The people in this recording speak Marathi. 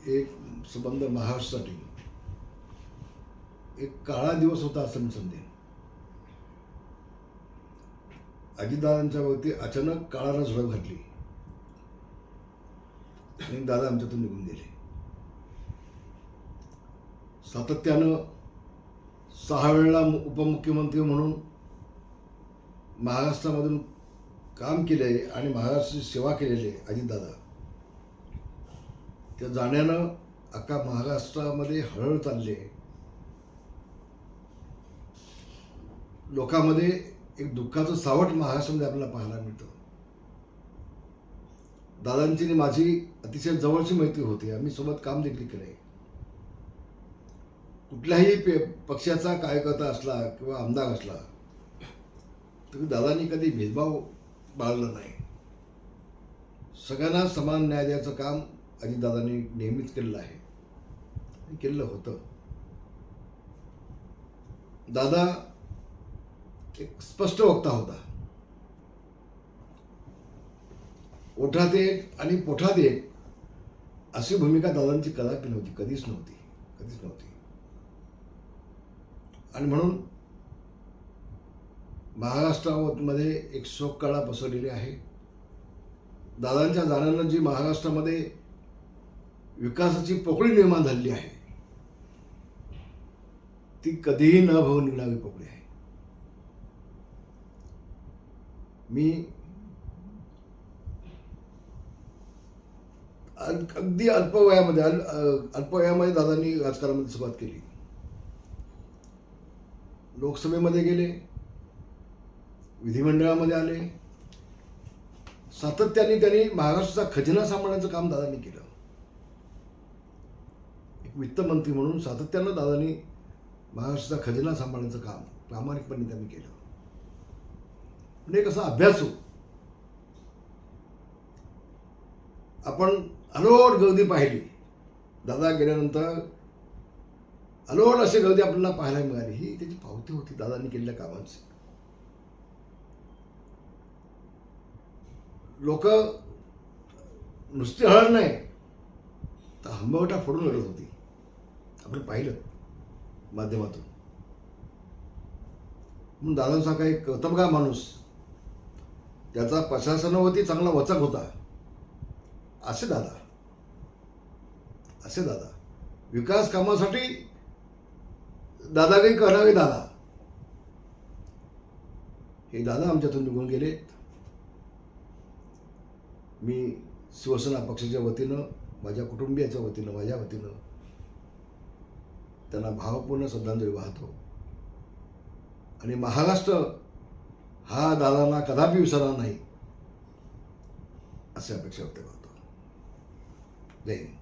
एक संबंध महाराष्ट्रासाठी एक काळा दिवस होता असं मी समजेन. अजितदादांच्या वरती अचानक काळानं झुळक घातली आणि दादा आमच्यातून निघून गेले. सातत्यानं 6 वेळा उपमुख्यमंत्री म्हणून महाराष्ट्रामधून काम केले आणि महाराष्ट्राची सेवा केलेली आहे अजितदादा. त्या जाण्यानं अख्खा महाराष्ट्रामध्ये हळहळ चालली आहे. लोकांमध्ये एक दुःखाचं सावट महाराष्ट्रामध्ये आपल्याला पाहायला मिळतं. दादांची आणि माझी अतिशय जवळची मैत्री होती. आम्ही सोबत काम देखील केले. कुठल्याही पक्षाचा कार्यकर्ता असला किंवा आमदार असला तरी दादांनी कधी भेदभाव बाळगला नाही. सगळ्यांना समान न्याय द्यायचं काम अजितदादांनी नेहमीच केलेलं आहे आणि केलेलं होतं. दादा एक स्पष्ट वक्ता होता. ओठात एक आणि पोठात एक अशी भूमिका दादांची कदापि नव्हती, कधीच नव्हती. आणि म्हणून महाराष्ट्रामध्ये एक शोककळा पसरलेली आहे. दादांच्या जाण्यानं जी महाराष्ट्रामध्ये विकासाची पोकळी निर्माण झालेली आहे ती कधीही न भरून निघणारी पोकळी आहे. मी अगदी अल्पवयामध्ये दादांनी राजकारणामध्ये सुरुवात केली. लोकसभेमध्ये गेले, विधिमंडळामध्ये आले. सातत्याने त्यांनी महाराष्ट्राचा खजिना सांभाळण्याचं काम दादांनी केलं. एक वित्तमंत्री म्हणून सातत्यानं दादांनी महाराष्ट्राचा खजिना सांभाळण्याचं काम प्रामाणिकपणे त्यांनी केलं. म्हणजे कसा अभ्यासू आपण अलोट गर्दी पाहिली. दादा गेल्यानंतर अलोट अशी गर्दी आपल्याला पाहायला मिळाली. ही त्याची पावती होती दादांनी केलेल्या कामांची. लोक नुसती हळद नाही तर हंबवटा फोडून रडत होती. आपण पाहिलं माध्यमातून. म्हणून दादांसारखा एक कर्तबगार माणूस ज्याचा प्रशासनावरती चांगला वचक होता असे दादा विकास कामासाठी दादागिरी करणारे दादा हे दादा आमच्यातून निघून गेलेत. मी शिवसेना पक्षाच्या वतीनं, माझ्या कुटुंबियाच्या वतीनं, माझ्या वतीनं त्यांना भावपूर्ण श्रद्धांजली वाहतो. आणि महाराष्ट्र हा दादांना कदापि विसरणार नाही अशी अपेक्षा व्यक्त करतो. जय हिंद.